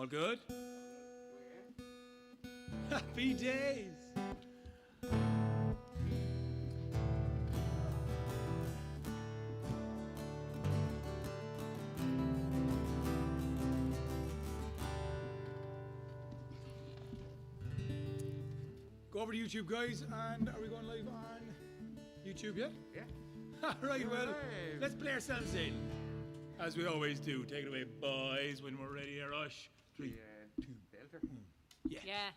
All good? Happy days! Go over to YouTube, guys, and are we going live on YouTube yet? Yeah. Alright, well, let's play ourselves in. As we always do. Take it away, boys, when we're ready to rush. 3, 2, Quilter. Yeah.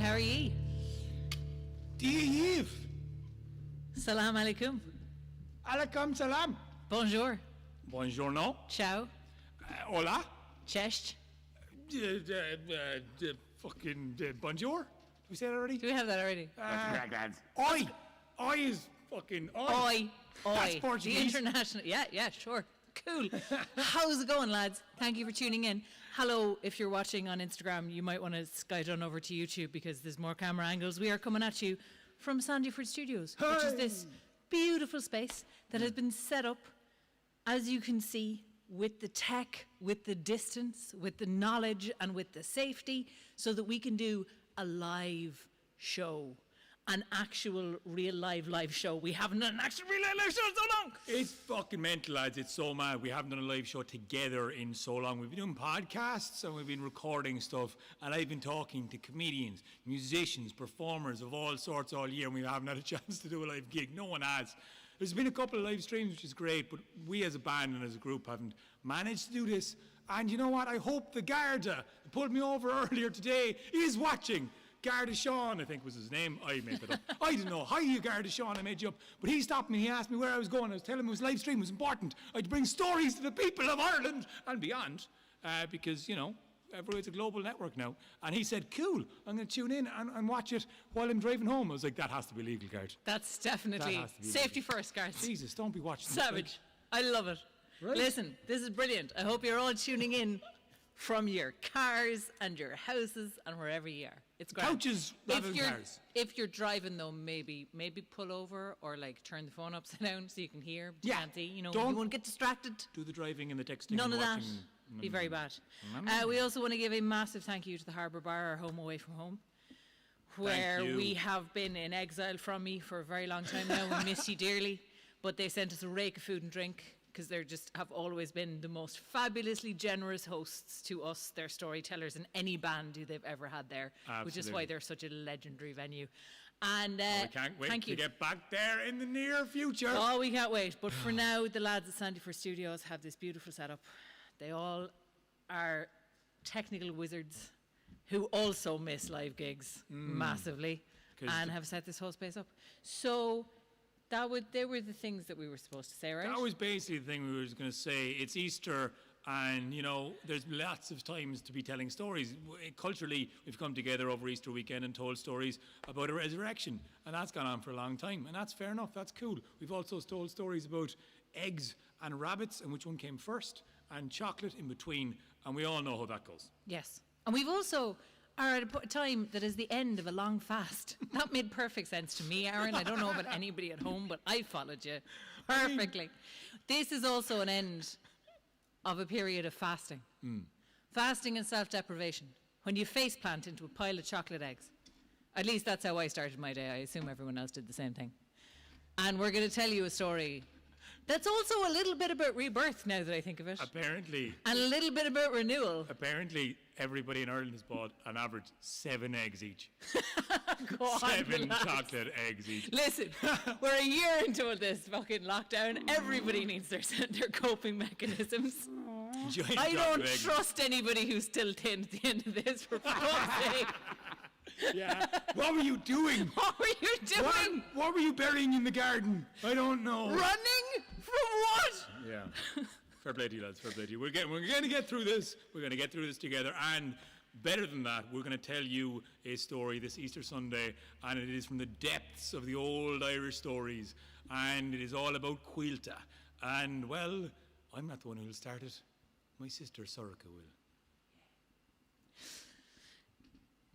How are ye? Div! Salam alaikum. Alaikum salam. Bonjour. Buongiorno. Ciao. Hola. Cześć. Fucking bonjour. Did we say that already? Do we have that already? Lads. Oi! Oi is fucking oi. Oi. That's Portuguese. The international. Yeah, sure. Cool. How's it going, lads? Thank you for tuning in. Hello, if you're watching on Instagram, you might want to skate on over to YouTube because there's more camera angles. We are coming at you from Sandyford Studios, which is this beautiful space that has been set up, as you can see, with the tech, with the distance, with the knowledge, and with the safety, so that we can do a live show. An actual real live show. We haven't done an actual real live show in so long. It's fucking mental, lads. It's so mad. We haven't done a live show together in so long. We've been doing podcasts and we've been recording stuff, and I've been talking to comedians, musicians, performers of all sorts all year, and we haven't had a chance to do a live gig. No one has. There's been a couple of live streams, which is great, but we as a band and as a group haven't managed to do this. And you know what? I hope the Garda that pulled me over earlier today is watching. Garda Sean, I think was his name. I made that up. I didn't know. Hi, you Garda Sean, I made you up. But he stopped me, he asked me where I was going. I was telling him it was live stream, it was important. I'd bring stories to the people of Ireland and beyond. Because, you know, it's a global network now. And he said, cool, I'm going to tune in and watch it while I'm driving home. I was like, that has to be legal, Gart. That's definitely safety first, Garth. Jesus, don't be watching Savage. I love it. Right? Listen, this is brilliant. I hope you're all tuning in from your cars and your houses and wherever you are. It's great. Couches rather than cars. If you're driving though, maybe pull over or like turn the phone upside down so you can hear. You can't see. You know, you won't get distracted. Do the driving and the texting. None of that. Watching. Be very bad. We also want to give a massive thank you to the Harbour Bar, our home away from home, where we have been in exile from me for a very long time now. We miss you dearly, but they sent us a rake of food and drink, because they just have always been the most fabulously generous hosts to us, their storytellers, in any band who they've ever had there. Absolutely. Which is why they're such a legendary venue. And we can't wait to get back there in the near future. Oh, we can't wait. But for now, the lads at Sandyford Studios have this beautiful setup. They all are technical wizards who also miss live gigs massively and have set this whole space up. So they were the things that we were supposed to say, right? That was basically the thing we were going to say. It's Easter, and, you know, there's lots of times to be telling stories. Culturally, we've come together over Easter weekend and told stories about a resurrection, and that's gone on for a long time, and that's fair enough, that's cool. We've also told stories about eggs and rabbits, and which one came first, and chocolate in between, and we all know how that goes. Yes. And we've also are at a time that is the end of a long fast. That made perfect sense to me, Aaron. I don't know about anybody at home, but I followed you perfectly. This is also an end of a period of fasting. Fasting and self-deprivation. When you face plant into a pile of chocolate eggs. At least that's how I started my day. I assume everyone else did the same thing. And we're going to tell you a story That's also a little bit about rebirth now that I think of it. Apparently, And a little bit about renewal. apparently, everybody in Ireland has bought an average 7 eggs each. Go on, 7 lads. chocolate eggs each. Listen, we're a year into this fucking lockdown. Everybody needs their coping mechanisms. Giant I don't chocolate eggs. trust anybody who's still thin at the end of this, for fuck's sake. Yeah. What were you doing? What were you doing? What were you burying in the garden? I don't know. Running? From what? Yeah. Fair play to you, lads. Fair play to you. We're going to get through this. We're going to get through this together. And better than that, we're going to tell you a story this Easter Sunday. And it is from the depths of the old Irish stories. And it is all about Quilter. And, well, I'm not the one who will start it. My sister, Sorika, will.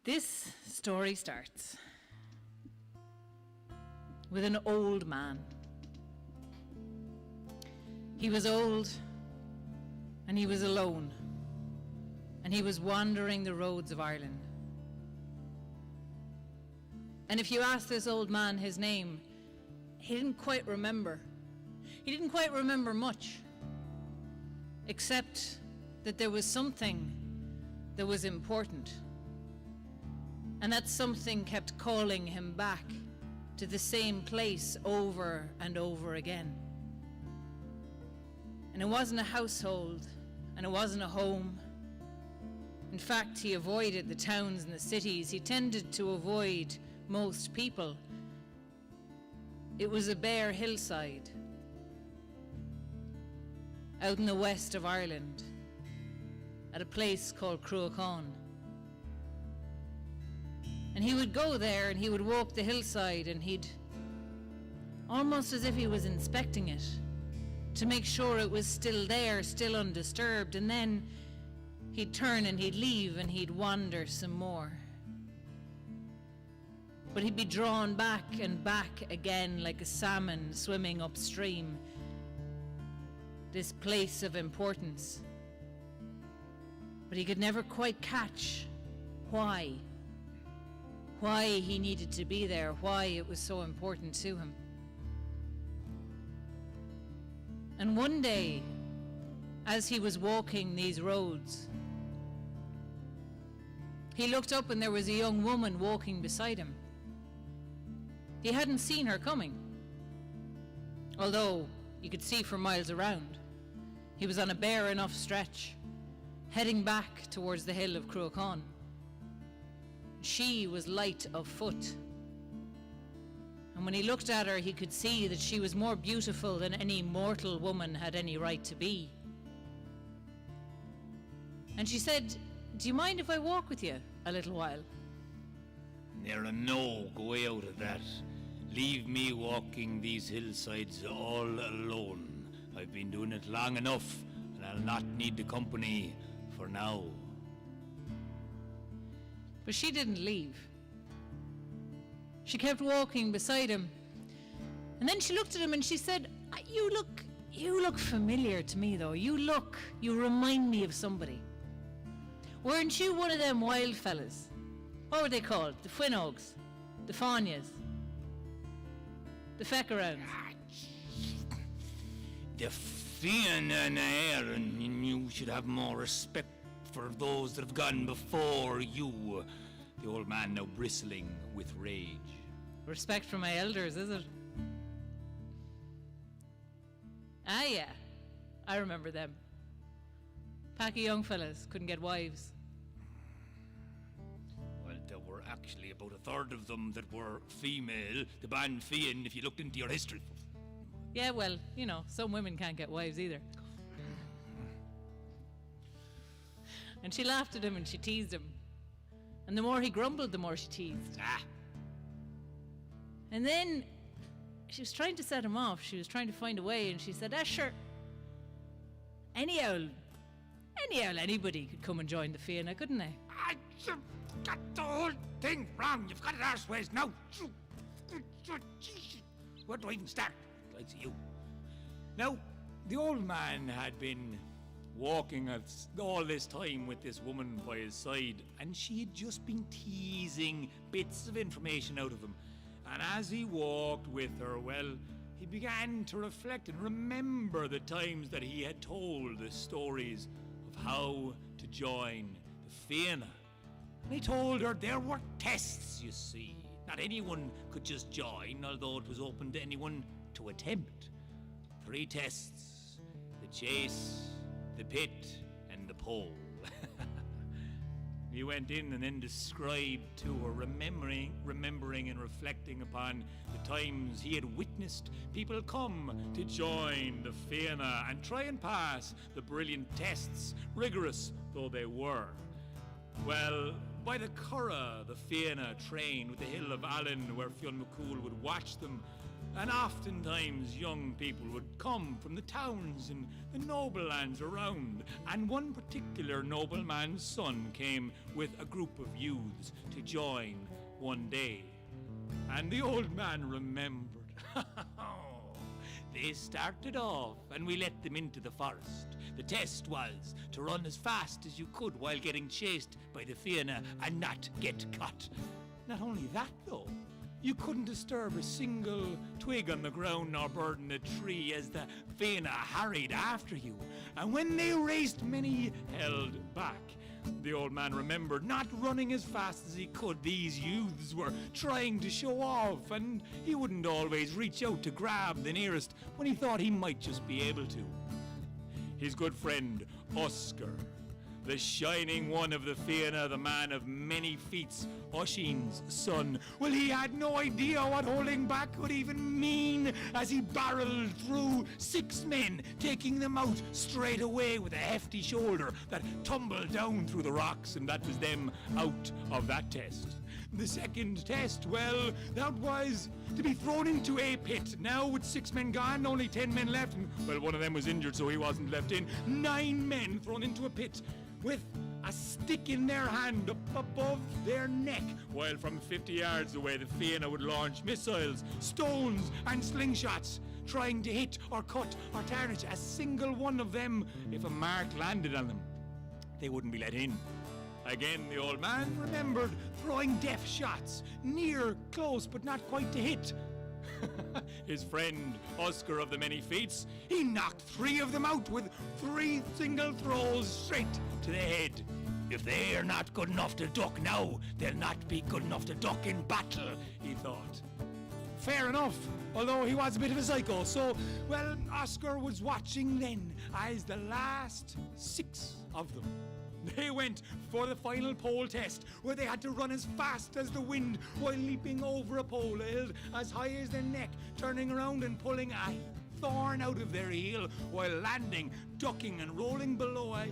This story starts with an old man. He was old and he was alone and he was wandering the roads of Ireland. And if you ask this old man his name, he didn't quite remember. He didn't quite remember much, except that there was something that was important. And that something kept calling him back to the same place over and over again. And it wasn't a household, and it wasn't a home. In fact, he avoided the towns and the cities. He tended to avoid most people. It was a bare hillside out in the west of Ireland at a place called Cruachan. And he would go there and he would walk the hillside and he'd, almost as if he was inspecting it, to make sure it was still there, still undisturbed. And then he'd turn and he'd leave and he'd wander some more. But he'd be drawn back and back again like a salmon swimming upstream. This place of importance. But he could never quite catch why he needed to be there, why it was so important to him. And one day, as he was walking these roads, he looked up and there was a young woman walking beside him. He hadn't seen her coming, although you could see for miles around. He was on a bare enough stretch, heading back towards the hill of Cruachan. She was light of foot. And when he looked at her, he could see that she was more beautiful than any mortal woman had any right to be. And she said, "Do you mind if I walk with you a little while?" No, go way out of that. Leave me walking these hillsides all alone. I've been doing it long enough, and I'll not need the company for now. But she didn't leave. She kept walking beside him. And then she looked at him and she said, You look familiar to me though. You remind me of somebody. Weren't you one of them wild fellas? What were they called? The Finogs? The Fanias? The Feckerans? The Fianna and Aaron, you should have more respect for those that have gone before you. The old man now bristling with rage. Respect for my elders, is it? Ah, yeah. I remember them. Pack of young fellas couldn't get wives. Well, there were actually about a third of them that were female. The band Fianna, if you looked into your history. Yeah, well, some women can't get wives either. And she laughed at him and she teased him. And the more he grumbled, the more she teased. And then she was trying to set him off. She was trying to find a way, and she said, sure. Anyhow, anybody could come and join the Fianna, couldn't they? You've got the whole thing wrong. You've got it arseways now. Where do I even start? Like you. Now, the old man had been walking all this time with this woman by his side, and she had just been teasing bits of information out of him. And as he walked with her, well, he began to reflect and remember the times that he had told the stories of how to join the Fianna. And he told her there were tests, you see. Not anyone could just join, although it was open to anyone to attempt. 3 tests: the chase, the pit, and the pole. He went in and then described to her, remembering and reflecting upon the times he had witnessed people come to join the Fianna and try and pass the brilliant tests, rigorous though they were. Well, by the Curragh, the Fianna trained with the hill of Allen, where Fionn McCool would watch them, and oftentimes young people would come from the towns and the noble lands around, and one particular nobleman's son came with a group of youths to join one day. And the old man remembered. They started off and we let them into the forest. The test was to run as fast as you could while getting chased by the Fianna and not get caught. Not only that though, you couldn't disturb a single twig on the ground nor bird in a tree as the Fianna harried after you. And when they raced, many held back. The old man remembered, not running as fast as he could. These youths were trying to show off, and he wouldn't always reach out to grab the nearest when he thought he might just be able to. His good friend, Oscar, the shining one of the Fianna, the man of many feats, Oisin's son. Well, he had no idea what holding back could even mean as he barreled through 6 men, taking them out straight away with a hefty shoulder that tumbled down through the rocks, and that was them out of that test. The second test, well, that was to be thrown into a pit. Now with 6 men gone, only 10 men left, and well, one of them was injured, so he wasn't left in. 9 men thrown into a pit with a stick in their hand up above their neck, while from 50 yards away the Fianna would launch missiles, stones and slingshots, trying to hit or cut or tarnish a single one of them. If a mark landed on them, they wouldn't be let in. Again, the old man remembered throwing death shots, near, close, but not quite to hit. His friend, Oscar of the many feats, he knocked 3 of them out with 3 single throws straight to the head. If they are not good enough to duck now, they'll not be good enough to duck in battle, he thought. Fair enough, although he was a bit of a psycho, so, well, Oscar was watching then as the last 6 of them, they went for the final pole test, where they had to run as fast as the wind while leaping over a pole held as high as their neck, turning around and pulling a thorn out of their heel while landing, ducking and rolling below a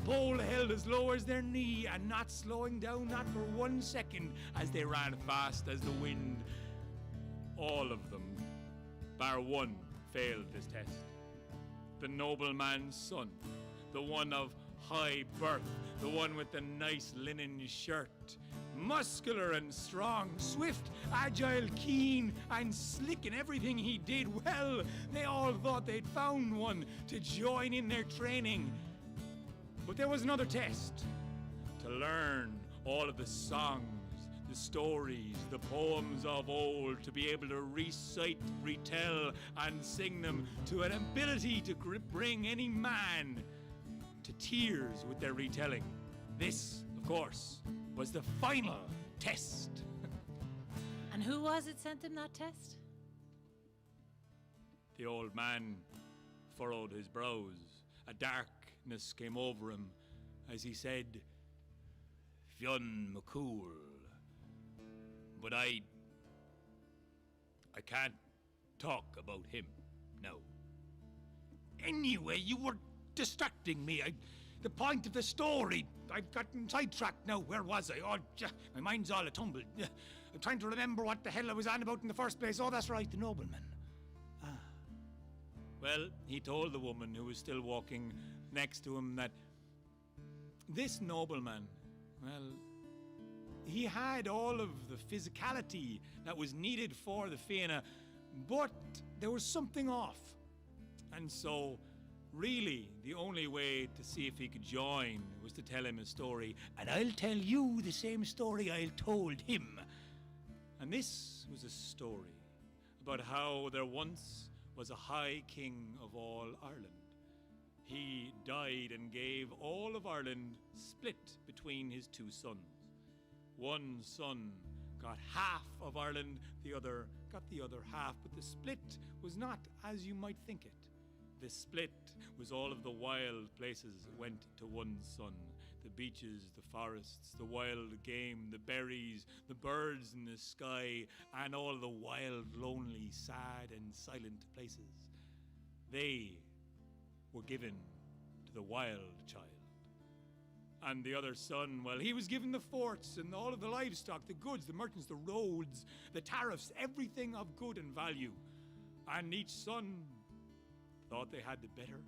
pole held as low as their knee, and not slowing down, not for 1 second, as they ran fast as the wind. All of them, bar one, failed this test. The nobleman's son, the one of high birth, the one with the nice linen shirt, muscular and strong, swift, agile, keen and slick in everything he did. Well, they all thought they'd found one to join in their training. But there was another test, to learn all of the songs, the stories, the poems of old, to be able to recite, retell and sing them to an ability to bring any man to tears with their retelling. This, of course, was the final test. And who was it sent him that test? The old man furrowed his brows. A darkness came over him as he said, Fionn McCool. But I can't talk about him, no. Anyway, you were distracting me. The point of the story, I've gotten sidetracked now. Where was I? Oh, my mind's all a tumble. I'm trying to remember what the hell I was on about in the first place. Oh, that's right, the nobleman. Well, he told the woman who was still walking next to him that this nobleman, well, he had all of the physicality that was needed for the Fianna, but there was something off. And so, really, the only way to see if he could join was to tell him a story. And I'll tell you the same story I told him. And this was a story about how there once was a high king of all Ireland. He died and gave all of Ireland split between his two sons. One son got half of Ireland, the other got the other half, but the split was not as you might think it. The split was all of the wild places went to one son. The beaches, the forests, the wild game, the berries, the birds in the sky, and all the wild, lonely, sad, and silent places. They were given to the wild child. And the other son, well, he was given the forts and all of the livestock, the goods, the merchants, the roads, the tariffs, everything of good and value. And each son thought they had the better.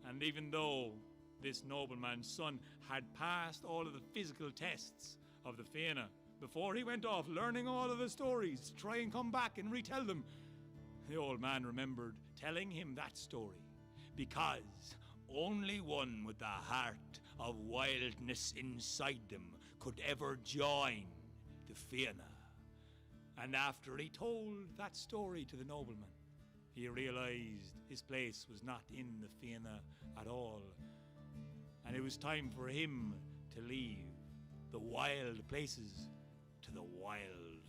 And even though this nobleman's son had passed all of the physical tests of the Fianna before he went off learning all of the stories to try and come back and retell them, the old man remembered telling him that story because only one with the heart of wildness inside them could ever join the Fianna. And after he told that story to the nobleman, he realized his place was not in the Fianna at all. And it was time for him to leave the wild places to the wild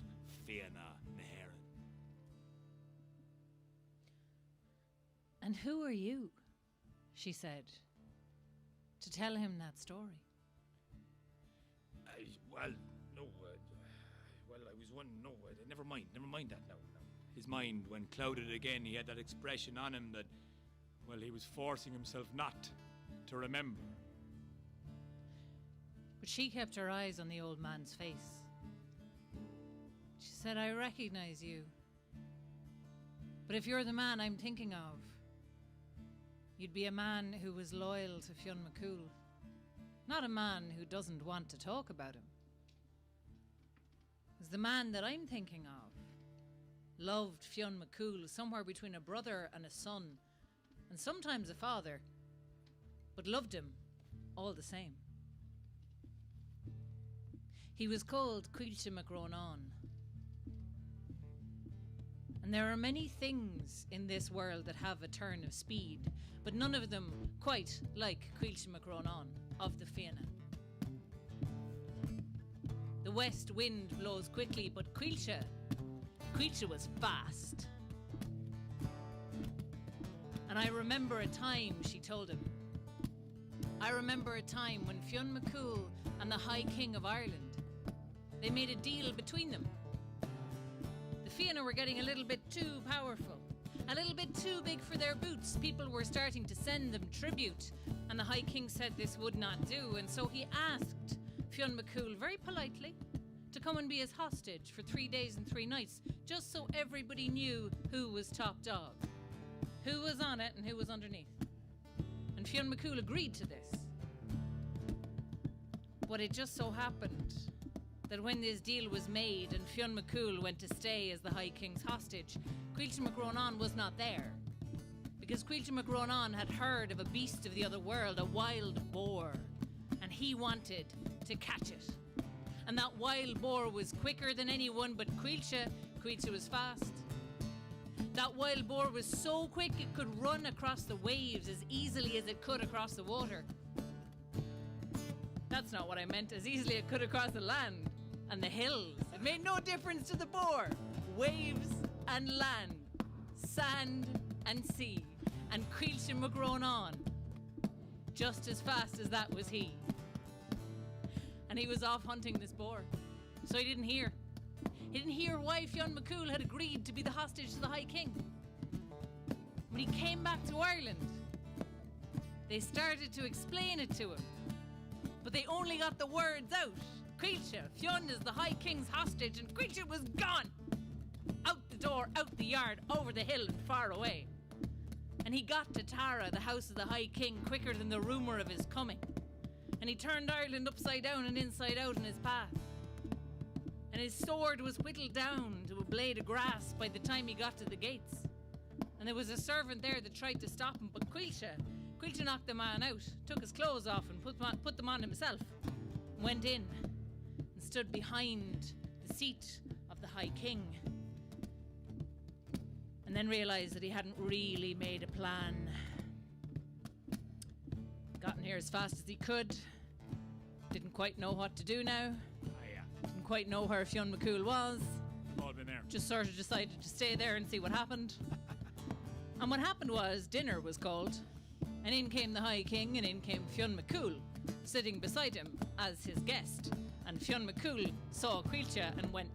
Fianna Naherin. And who are you, she said, to tell him that story? Never mind that now. His mind, when clouded again, he had that expression on him that, well, he was forcing himself not to remember. But she kept her eyes on the old man's face. She said, I recognize you. But if you're the man I'm thinking of, you'd be a man who was loyal to Fionn McCool, not a man who doesn't want to talk about him. Because the man that I'm thinking of loved Fionn McCool somewhere between a brother and a son, and sometimes a father, but loved him all the same. He was called Caoilte Mac Ronán. And there are many things in this world that have a turn of speed, but none of them quite like Caoilte Mac Ronán of the Fianna. The west wind blows quickly, but Quilter was fast. And I remember a time, she told him. I remember a time when Fionn McCool and the High King of Ireland, they made a deal between them. The Fianna were getting a little bit too powerful, a little bit too big for their boots. People were starting to send them tribute, and the High King said this would not do, and so he asked Fionn McCool very politely to come and be his hostage for 3 days and 3 nights, just so everybody knew who was top dog, who was on it and who was underneath. And Fionn McCool agreed to this. But it just so happened that when this deal was made and Fionn McCool went to stay as the High King's hostage, Caoilte Mac Ronán was not there. Because Caoilte Mac Ronán had heard of a beast of the other world, a wild boar, and he wanted to catch it. And that wild boar was quicker than anyone but Caoilte. Caoilte was fast. That wild boar was so quick it could run across the waves as easily as it could across the water. That's not what I meant, as easily it could across the land and the hills. It made no difference to the boar. Waves and land, sand and sea, and Caoilte Mac Ronán, just as fast as that was he. And he was off hunting this boar, so he didn't hear. He didn't hear why Fionn McCool had agreed to be the hostage to the High King. When he came back to Ireland, they started to explain it to him, but they only got the words out. Caoilte, Fionn is the High King's hostage, and Caoilte was gone. Out the door, out the yard, over the hill and far away. And he got to Tara, the house of the High King, quicker than the rumour of his coming. And he turned Ireland upside down and inside out in his path. And his sword was whittled down to a blade of grass by the time he got to the gates. And there was a servant there that tried to stop him, but Quilter knocked the man out, took his clothes off and put them on himself, went in and stood behind the seat of the High King. and then realised that he hadn't really made a plan. Gotten here as fast as he could. Didn't quite know what to do now. Didn't quite know where Fionn McCool was. All been there. Just sort of decided to stay there and see what happened. And what happened was dinner was called, and in came the High King, and in came Fionn McCool, sitting beside him as his guest. And Fionn McCool saw Caoilte and went.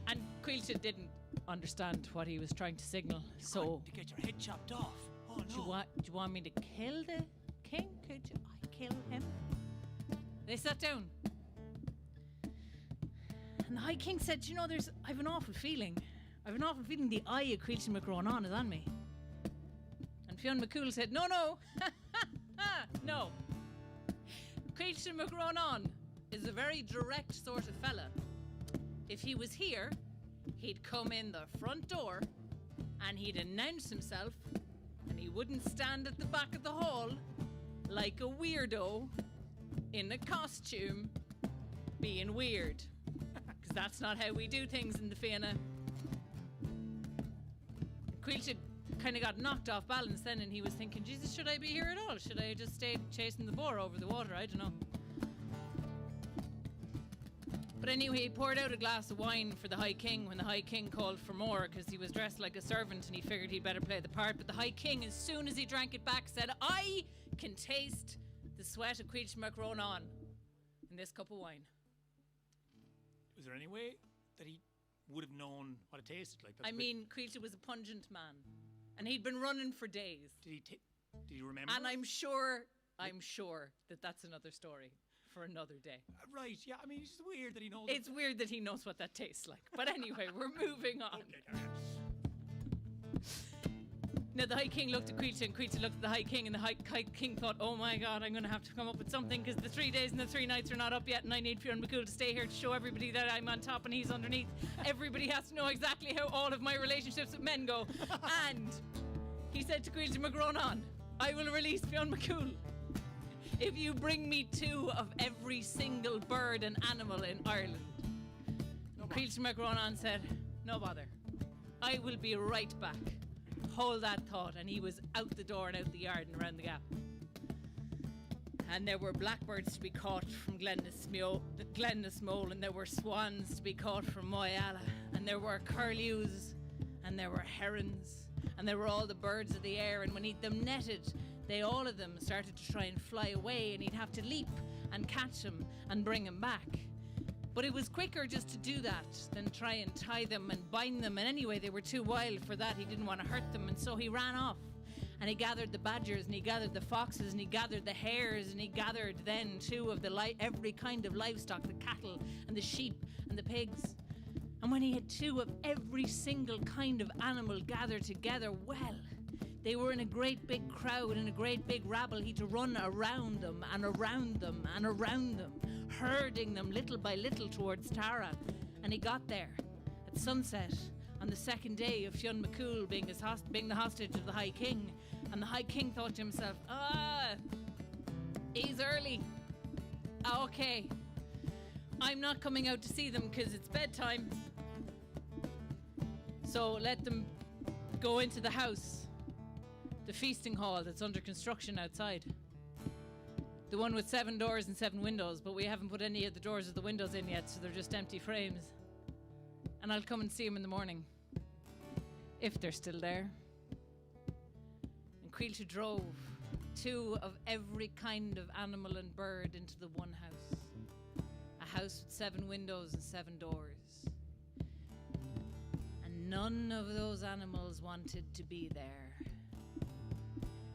And Caoilte didn't understand what he was trying to signal. So, to get your head chopped off. Oh do you want me to kill the king? Could I kill him? They sat down. And the High King said, I've an awful feeling. The eye of Caoilte Mac Ronán is on me. And Fionn McCool said, no. No. Caoilte Mac Ronán is a very direct sort of fella. If he was here, he'd come in the front door and he'd announce himself, and he wouldn't stand at the back of the hall like a weirdo in a costume being weird. Because that's not how we do things in the Fianna. Quilter kind of got knocked off balance then, and he was thinking, Jesus, should I be here at all? Should I just stay chasing the boar over the water? I don't know. But anyway, he poured out a glass of wine for the High King when the High King called for more, because he was dressed like a servant and he figured he'd better play the part. But the High King, as soon as he drank it back, said, I can taste the sweat of Caoilte Mac Ronán in this cup of wine. Was there any way that he would have known what it tasted like? Caoilte was a pungent man, and he'd been running for days. Did he remember? And I'm sure that that's another story for another day. Right, yeah, it's just weird that he knows. It's weird that he knows what that tastes like. But anyway, we're moving on. Okay. Now, the High King looked at Quilter, and Quilter looked at the High King, and the High King thought, oh my God, I'm going to have to come up with something, because the 3 days and the 3 nights are not up yet, and I need Fionn McCool to stay here to show everybody that I'm on top and he's underneath. Everybody has to know exactly how all of my relationships with men go. And he said to Caoilte Mac Ronán, I will release Fionn McCool if you bring me 2 of every single bird and animal in Ireland. Caoilte Mac Ronán said, no bother. I will be right back. Hold that thought. And he was out the door and out the yard and around the gap. And there were blackbirds to be caught from Glenasmole, and there were swans to be caught from Moyalla, and there were curlews, and there were herons, and there were all the birds of the air. And when he'd them netted, all of them started to try and fly away, and he'd have to leap and catch them and bring them back. But it was quicker just to do that than try and tie them and bind them. And anyway, they were too wild for that. He didn't want to hurt them. And so he ran off. And he gathered the badgers, and he gathered the foxes, and he gathered the hares, and he gathered then 2 of every kind of livestock, the cattle and the sheep and the pigs. And when he had 2 of every single kind of animal gathered together, well, they were in a great big crowd, in a great big rabble. He'd to run around them and around them and around them, herding them little by little towards Tara. And he got there at sunset on the 2nd day of Fionn McCool being the hostage of the High King. And the High King thought to himself, he's early. Okay, I'm not coming out to see them because it's bedtime. So let them go into the house, the feasting hall that's under construction outside. The one with 7 doors and 7 windows, but we haven't put any of the doors or the windows in yet, so they're just empty frames. And I'll come and see them in the morning, if they're still there. And Quilter drove 2 of every kind of animal and bird into the one house. A house with 7 windows and 7 doors. And none of those animals wanted to be there.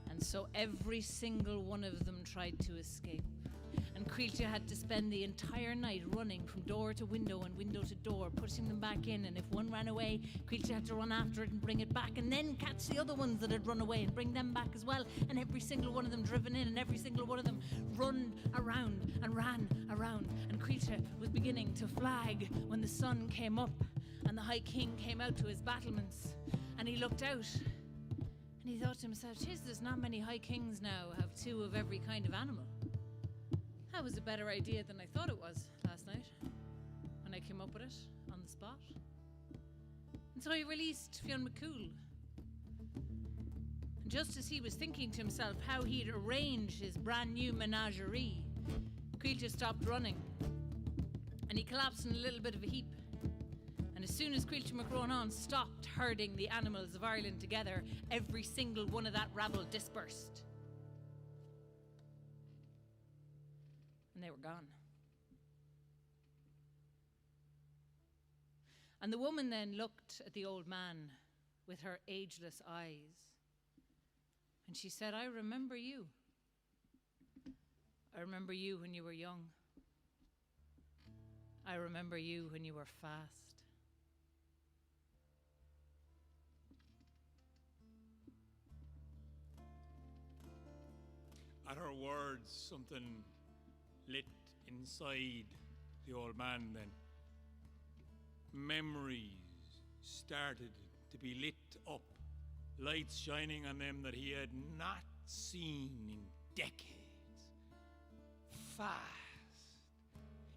And so every single one of them tried to escape. And Quilter had to spend the entire night running from door to window and window to door, putting them back in. And if one ran away, Quilter had to run after it and bring it back, and then catch the other ones that had run away and bring them back as well. And every single one of them driven in, and every single one of them run around and ran around. And Quilter was beginning to flag when the sun came up and the High King came out to his battlements. And he looked out and he thought to himself, geez, there's not many High Kings now have 2 of every kind of animal. That was a better idea than I thought it was last night when I came up with it on the spot. And so he released Fionn McCool. And just as he was thinking to himself how he'd arrange his brand new menagerie, Quilter stopped running and he collapsed in a little bit of a heap. And as soon as Caoilte Mac Ronán stopped herding the animals of Ireland together, every single one of that rabble dispersed. And they were gone. And the woman then looked at the old man with her ageless eyes. And she said, I remember you. I remember you when you were young. I remember you when you were fast. At her words, something lit inside the old man then. Memories started to be lit up, lights shining on them that he had not seen in decades. Fast.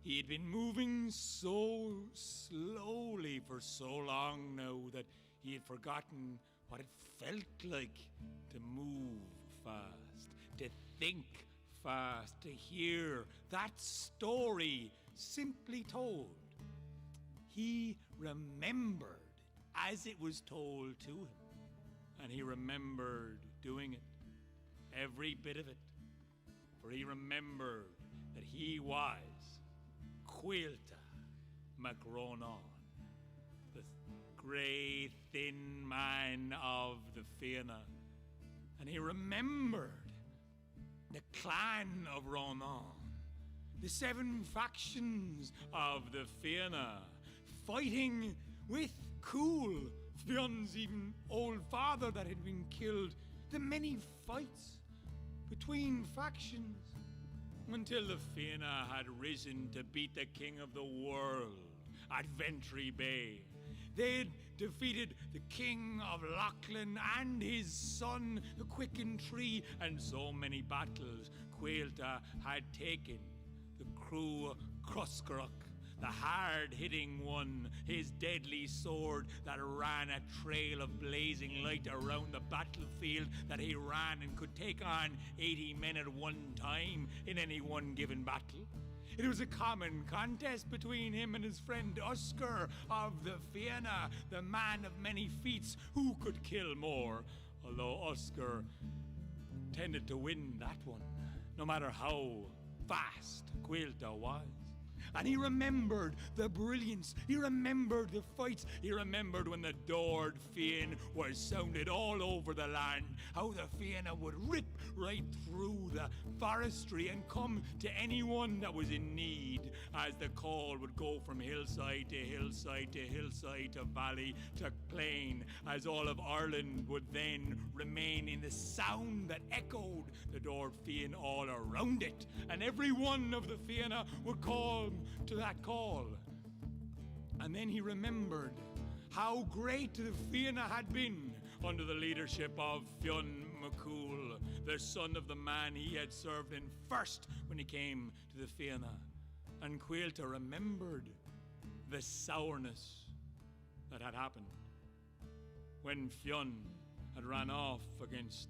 He had been moving so slowly for so long now that he had forgotten what it felt like to move fast, to think fast, to hear that story simply told. He remembered as it was told to him, and he remembered doing it, every bit of it, for he remembered that he was Caoilte Mac Ronán, the grey, thin man of the Fianna, and he remembered the clan of Ronán, the 7 factions of the Fianna, fighting with Cool, Fionn's even old father that had been killed, the many fights between factions, until the Fianna had risen to beat the king of the world at Ventry Bay. They had defeated the king of Lachlan and his son, the Quicken Tree, and so many battles. Quilter had taken the Crew Cruscarach, the hard-hitting one, his deadly sword that ran a trail of blazing light around the battlefield, that he ran and could take on 80 men at one time in any one given battle. It was a common contest between him and his friend Oscar of the Fianna, the man of many feats, who could kill more, although Oscar tended to win that one, no matter how fast Quilter was. And he remembered the brilliance, he remembered the fights, he remembered when the Dord Fiann was sounded all over the land, how the Fianna would rip right through the forestry and come to anyone that was in need, as the call would go from hillside to hillside to hillside to valley to plain, as all of Ireland would then remain in the sound that echoed the Dord Fiann all around it, and every one of the Fianna would call to that call. And then he remembered how great the Fianna had been under the leadership of Fionn McCool, the son of the man he had served in first when he came to the Fianna. And Quilter remembered the sourness that had happened when Fionn had ran off against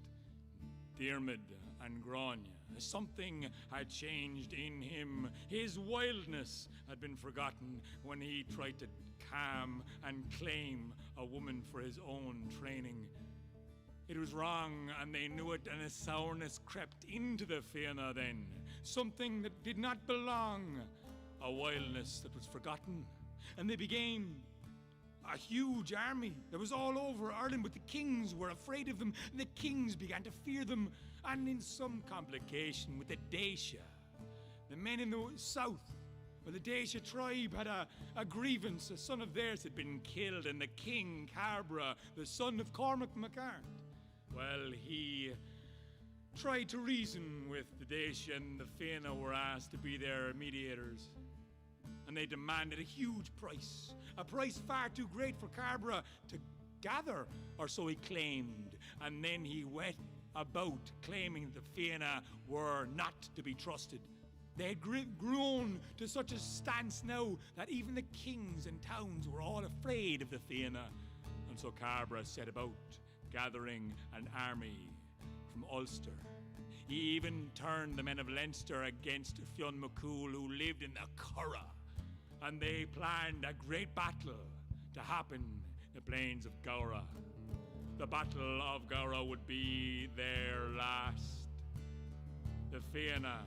Diarmid and Grania. Something had changed in him. His wildness had been forgotten when he tried to calm and claim a woman for his own training. It was wrong, and they knew it, and a sourness crept into the Fianna then. Something that did not belong. A wildness that was forgotten. And they became a huge army that was all over Ireland, but the kings were afraid of them, and the kings began to fear them. And in some complication with the Dacia, the men in the south, well, the Dacia tribe had a grievance. A son of theirs had been killed, and the king, Carbra, the son of Cormac MacArt, well, he tried to reason with the Dacia, and the Fianna were asked to be their mediators. And they demanded a huge price, a price far too great for Carbra to gather, or so he claimed. And then he went about claiming the Fianna were not to be trusted. They had grown to such a stance now that even the kings and towns were all afraid of the Fianna. And so Carbra set about gathering an army from Ulster. He even turned the men of Leinster against Fionn McCool, who lived in the Curragh. And they planned a great battle to happen in the plains of Gaura. The Battle of Gaura would be their last. The Fianna,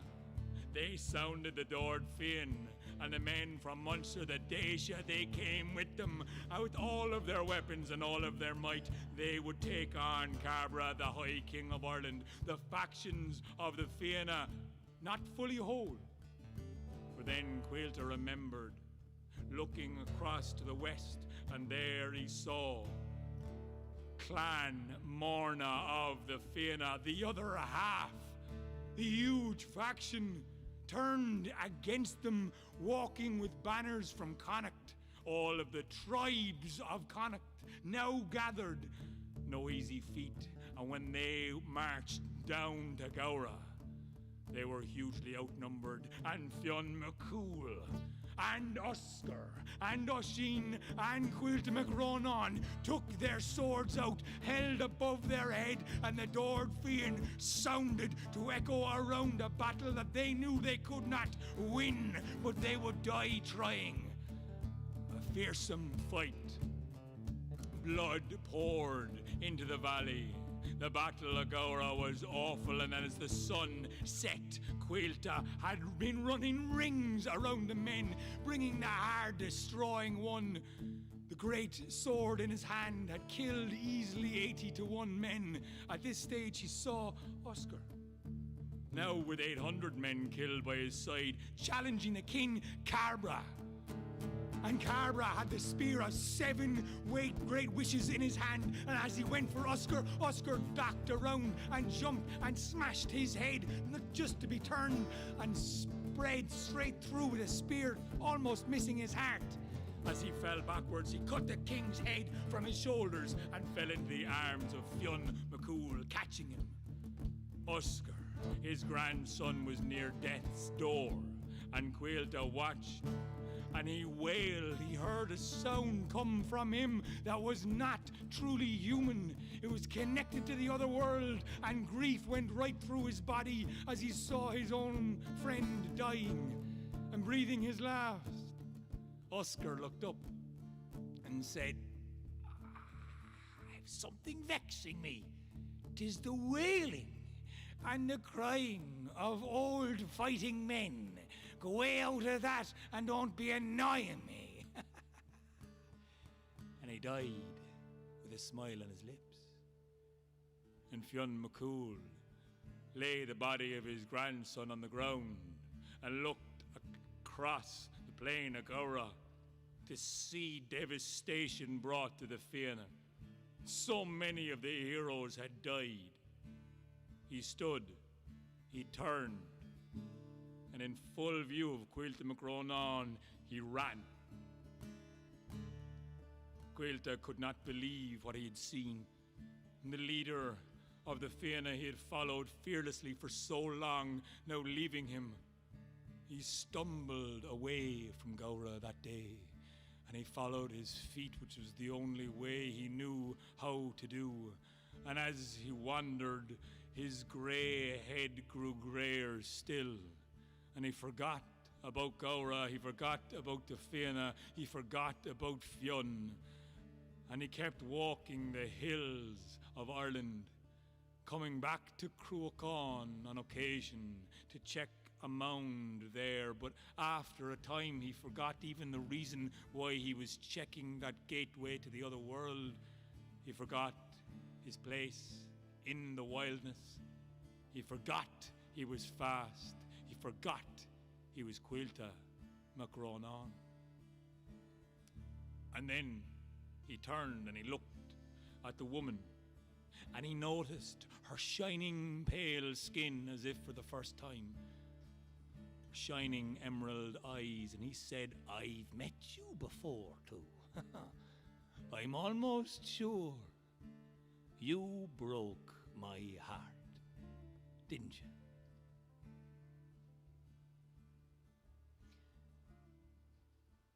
they sounded the Dord Fionn, and the men from Munster, the Dacia, they came with them. And with all of their weapons and all of their might, they would take on Carbra, the High King of Ireland. The factions of the Fianna, not fully whole. For then Quilter remembered, looking across to the west, and there he saw Clan Morna of the Fianna, the other half, the huge faction, turned against them, walking with banners from Connacht. All of the tribes of Connacht now gathered. No easy feat, and when they marched down to Gaura, they were hugely outnumbered, and Fionn McCool and Oscar and Oisin and Caoilte Mac Ronán took their swords out, held above their head, and the Dord Fionn sounded to echo around a battle that they knew they could not win, but they would die trying. A fearsome fight. Blood poured into the valley. The Battle of Gaura was awful, and as the sun set, Quilter had been running rings around the men, bringing the hard, destroying one. The great sword in his hand had killed easily 80-1 men. At this stage, he saw Oscar, now with 800 men killed by his side, challenging the king, Carbra. And Carbra had the spear of 7 great wishes in his hand, and as he went for Oscar, Oscar backed around and jumped and smashed his head, not just to be turned and spread straight through with a spear, almost missing his heart. As he fell backwards, he cut the king's head from his shoulders and fell into the arms of Fionn McCool, catching him. Oscar, his grandson, was near death's door, and Quilter watched. And he wailed. He heard a sound come from him that was not truly human. It was connected to the other world, and grief went right through his body as he saw his own friend dying and breathing his last. Oscar looked up and said, "I've something vexing me. 'Tis the wailing and the crying of old fighting men. Go way out of that and don't be annoying me." And he died with a smile on his lips. And Fionn McCool lay the body of his grandson on the ground and looked across the plain of Gaura to see devastation brought to the Fianna. So many of the heroes had died. He stood, he turned, and in full view of Caoilte Mac Ronán, he ran. Quilter could not believe what he had seen. And the leader of the Fianna he had followed fearlessly for so long, now leaving him. He stumbled away from Gaura that day, and he followed his feet, which was the only way he knew how to do. And as he wandered, his grey head grew greyer still. And he forgot about Gaura, he forgot about the Fianna, he forgot about Fionn. And he kept walking the hills of Ireland, coming back to Cruachan on occasion to check a mound there. But after a time, he forgot even the reason why he was checking that gateway to the other world. He forgot his place in the wildness. He forgot he was fast. He forgot he was Caoilte Mac Ronán. And then he turned and he looked at the woman, and he noticed her shining pale skin as if for the first time, shining emerald eyes, and he said, "I've met you before too. I'm almost sure you broke my heart, didn't you?"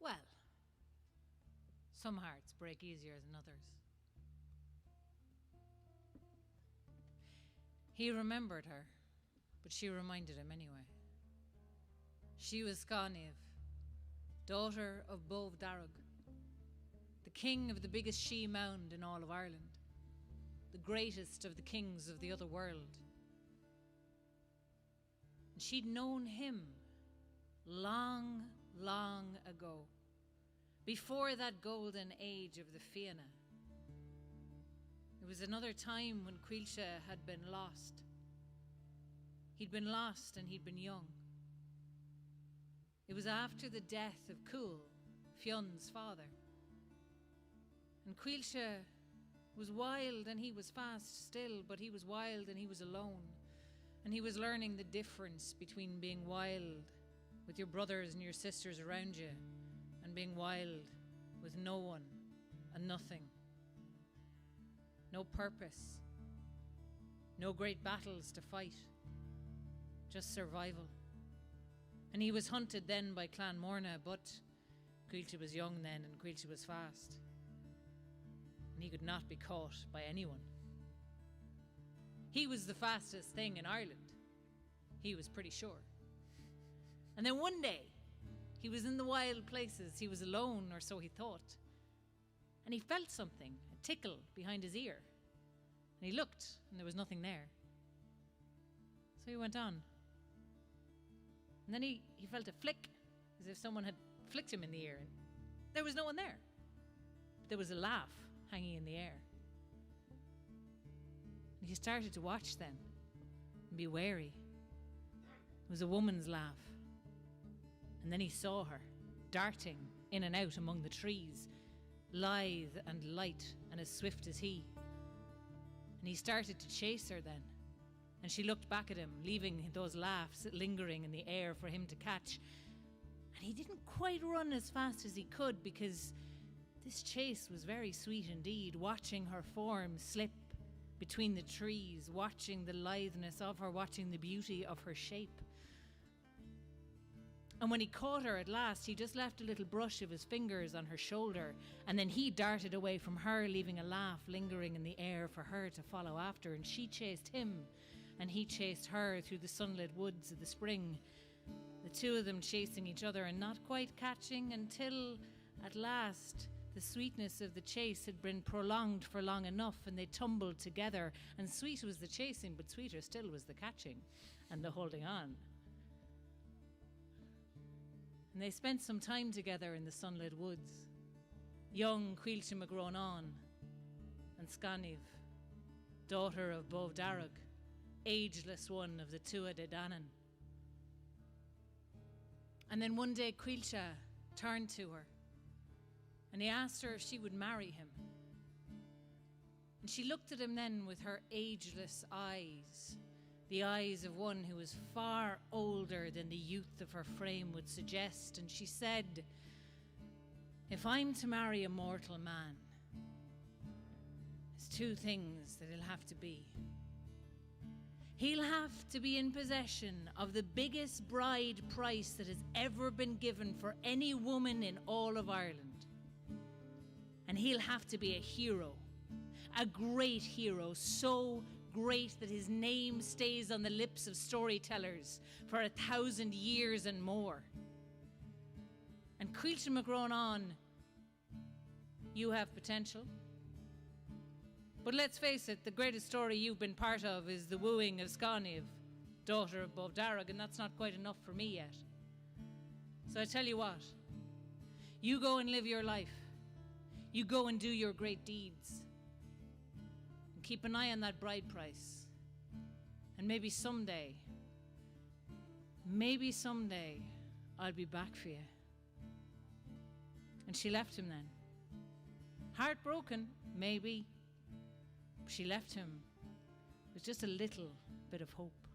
Well, some hearts break easier than others. He remembered her, but she reminded him anyway. She was Scaníomh, daughter of Bov Darug, the king of the biggest she mound in all of Ireland, the greatest of the kings of the other world. And she'd known him long, long ago, before that golden age of the Fianna. It was another time when Quilter had been lost. He'd been lost and he'd been young. It was after the death of Cúil, Fionn's father. And Quilter was wild and he was fast still, but he was wild and he was alone. And he was learning the difference between being wild with your brothers and your sisters around you and being wild with no one and nothing. No purpose. No great battles to fight. Just survival. And he was hunted then by Clan Morna, but Quilter was young then and Quilter was fast. And he could not be caught by anyone. He was the fastest thing in Ireland. He was pretty sure. And then one day, he was in the wild places. He was alone, or so he thought. And he felt something, a tickle behind his ear. And he looked, and there was nothing there. So he went on. And then he felt a flick, as if someone had flicked him in the ear. And there was no one there. But there was a laugh hanging in the air. And he started to watch then and be wary. It was a woman's laugh. And then he saw her darting in and out among the trees, lithe and light and as swift as he. And he started to chase her then. And she looked back at him, leaving those laughs lingering in the air for him to catch. And he didn't quite run as fast as he could, because this chase was very sweet indeed, watching her form slip between the trees, watching the litheness of her, watching the beauty of her shape. And when he caught her at last, he just left a little brush of his fingers on her shoulder, and then he darted away from her, leaving a laugh lingering in the air for her to follow after. And she chased him, and he chased her through the sunlit woods of the spring, the two of them chasing each other and not quite catching, until at last the sweetness of the chase had been prolonged for long enough, and they tumbled together. And sweet was the chasing, but sweeter still was the catching and the holding on. And they spent some time together in the sunlit woods. Young Caoilte Mac Ronán and Scaníomh, daughter of Bov Darug, ageless one of the Tua de Danann. And then one day Quilter turned to her and he asked her if she would marry him. And she looked at him then with her ageless eyes, the eyes of one who was far older than the youth of her frame would suggest. And she said, "If I'm to marry a mortal man, there's two things that he'll have to be. He'll have to be in possession of the biggest bride price that has ever been given for any woman in all of Ireland. And he'll have to be a hero, a great hero, so great that his name stays on the lips of storytellers for 1,000 years and more. And Caoilte Mac Ronán, you have potential. But let's face it, the greatest story you've been part of is the wooing of Scaníomh, daughter of Bov Darug, and that's not quite enough for me yet. So I tell you what, you go and live your life. You go and do your great deeds. And keep an eye on that bride price. And maybe someday, I'll be back for you." And she left him then. Heartbroken, maybe. She left him with just a little bit of hope.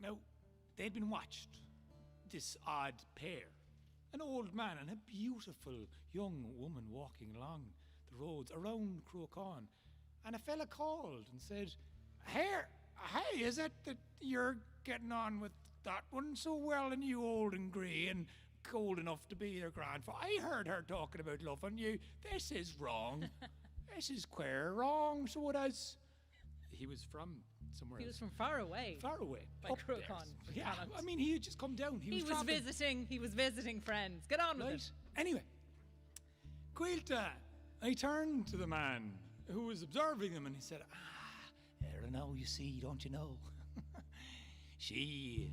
Now, they'd been watched, this odd pair. An old man and a beautiful young woman walking along the roads around Croagh. And a fella called and said, Hey, is it that you're getting on with that one so well, and you old and grey and cold enough to be their grandfather? I heard her talking about loving you. This is wrong. this is queer wrong, so it is. He was from somewhere He else. was from far away. Far away. By up there. Crookhon. Yeah, I mean, he had just come down. He was travelling. He was visiting friends. Get on with it. Anyway, Quilter, I turned to the man who was observing them and he said, there now you see, don't you know? She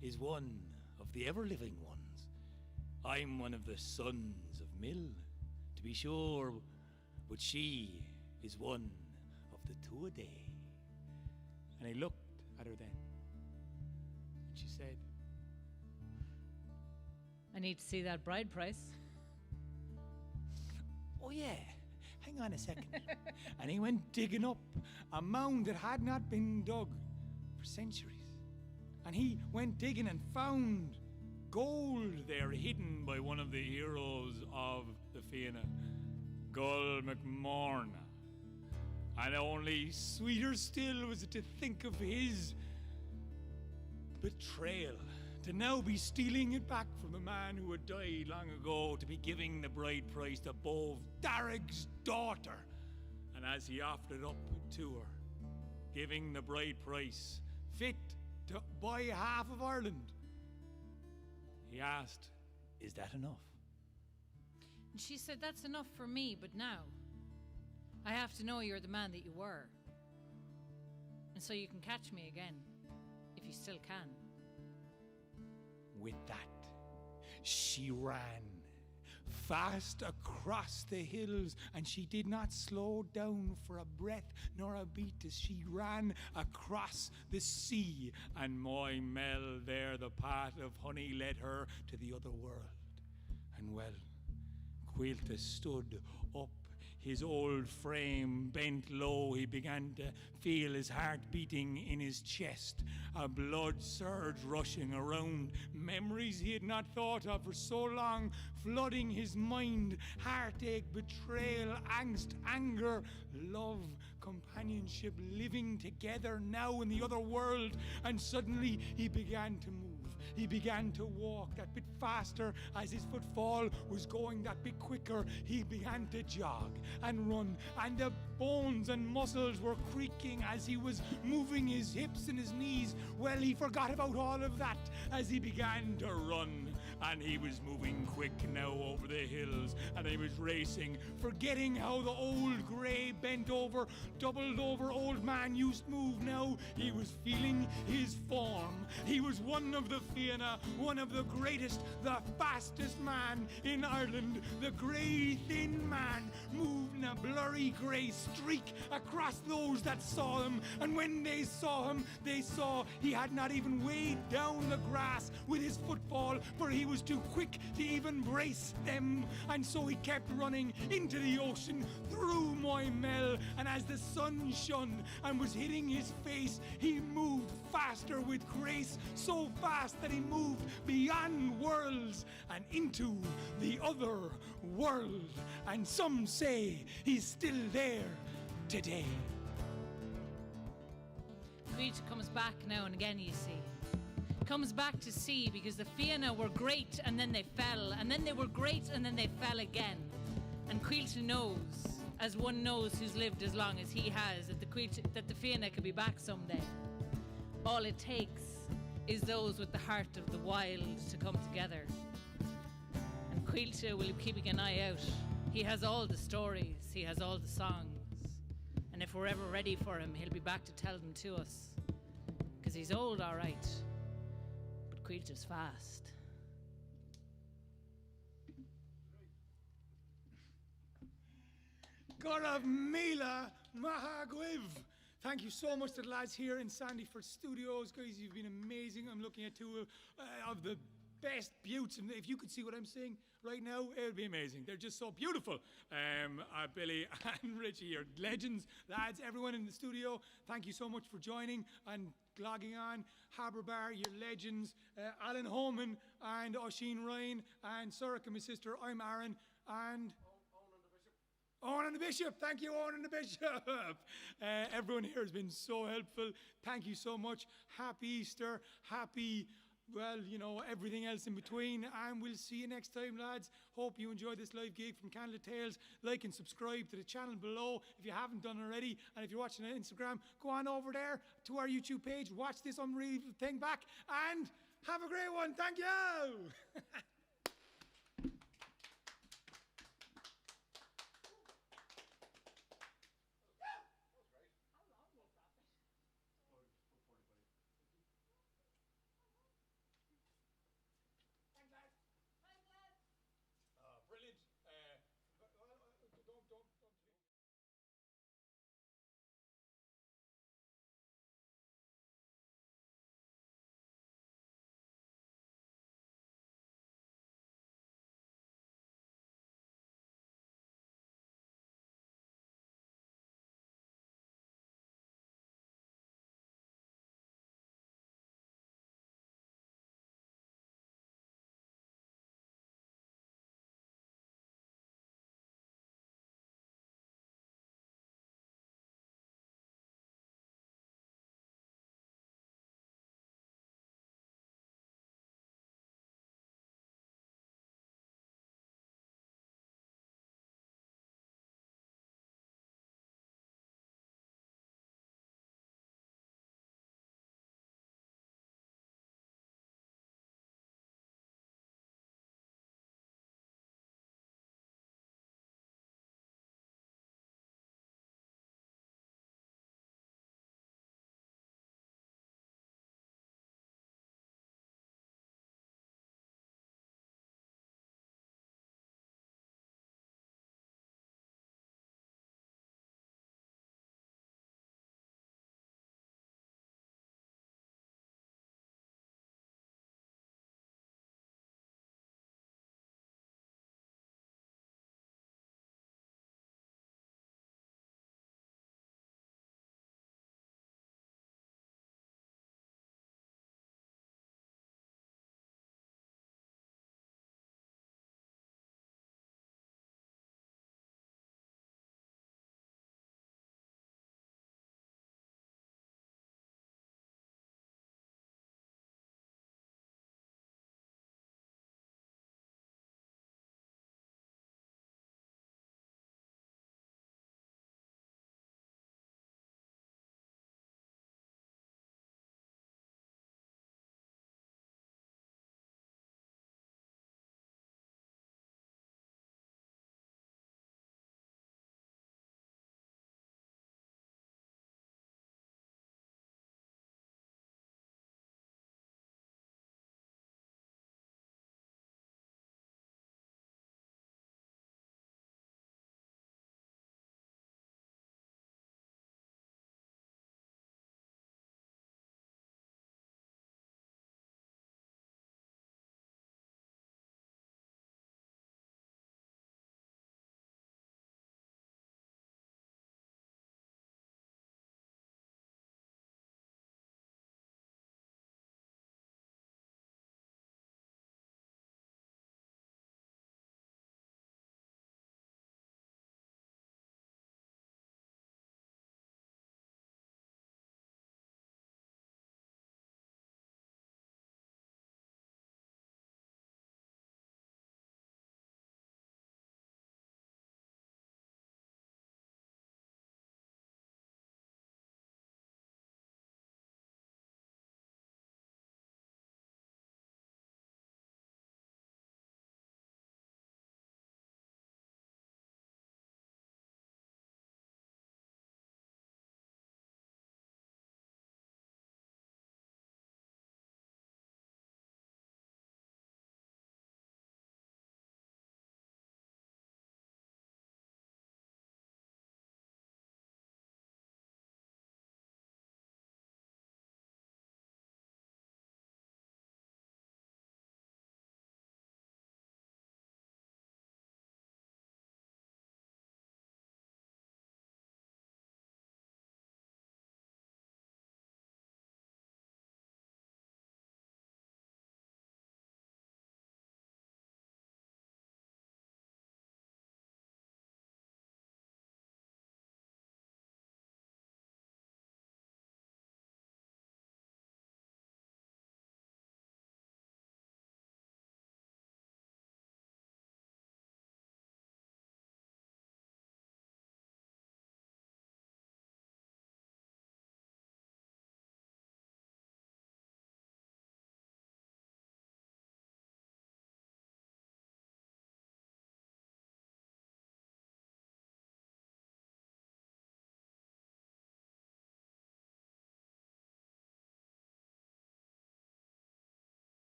is one of the ever-living ones. I'm one of the sons of Mill, to be sure, but she is one of the two a day. And I looked at her then, and she said, I need to see that bride price. oh yeah, hang on a second. And he went digging up a mound that had not been dug for centuries. And he went digging and found gold there hidden by one of the heroes of the Fianna, Caoilte Mac Ronán. And only sweeter still was it to think of his betrayal, to now be stealing it back from the man who had died long ago, to be giving the bride price to Bove, Darrag's daughter. And as he offered it up to her, giving the bride price fit to buy half of Ireland, he asked, is that enough? And she said, that's enough for me, but now I have to know you're the man that you were. And so you can catch me again, if you still can. With that, she ran fast across the hills, and she did not slow down for a breath nor a beat as she ran across the sea. And my Mel there, the path of honey led her to the other world. And well, Quilter stood up, his old frame bent low. He began to feel his heart beating in his chest, a blood surge rushing around, memories he had not thought of for so long, flooding his mind, heartache, betrayal, angst, anger, love, companionship, living together now in the other world. And suddenly he began to move. He began to walk that bit faster as his footfall was going that bit quicker. He began to jog and run, and the bones and muscles were creaking as he was moving his hips and his knees. Well, he forgot about all of that as he began to run. And he was moving quick now over the hills, and he was racing, forgetting how the old grey, bent over, doubled over old man used to move now. He was feeling his form. He was one of the Fianna, one of the greatest, the fastest man in Ireland. The grey, thin man moved in a blurry grey streak across those that saw him. And when they saw him, they saw he had not even weighed down the grass with his footfall, for he was too quick to even brace them. And so he kept running into the ocean through Moymel, and as the sun shone and was hitting his face, he moved faster with grace, so fast that he moved beyond worlds and into the other world. And some say he's still there today. Quilter comes back now and again, you see. Comes back to see, because the Fianna were great and then they fell, and then they were great and then they fell again. And Quilter knows, as one knows who's lived as long as he has, that the Fianna could be back someday. All it takes is those with the heart of the wild to come together. And Quilter will be keeping an eye out. He has all the stories, he has all the songs. And if we're ever ready for him, he'll be back to tell them to us. Because he's old, all right. But Quilter's fast. Gaurav Mila Mahagwiv. Thank you so much to the lads here in Sandyford Studios. Guys, you've been amazing. I'm looking at two of the best beauts. And if you could see what I'm saying right now, it would be amazing. They're just so beautiful. Billy and Richie, you're legends. Lads, everyone in the studio, thank you so much for joining and logging on. Harbour Bar, you're legends. Alan Holman and Oisin Ryan and Soraka, my sister. I'm Aaron. And Owen and the Bishop. Thank you, Owen and the Bishop. Everyone here has been so helpful. Thank you so much. Happy Easter. Happy well, you know, everything else in between. And we'll see you next time, lads. Hope you enjoyed this live gig from Candlelit Tales. Like and subscribe to the channel below if you haven't done already. And if you're watching on Instagram, go on over there to our YouTube page. Watch this unreal thing back. And have a great one. Thank you.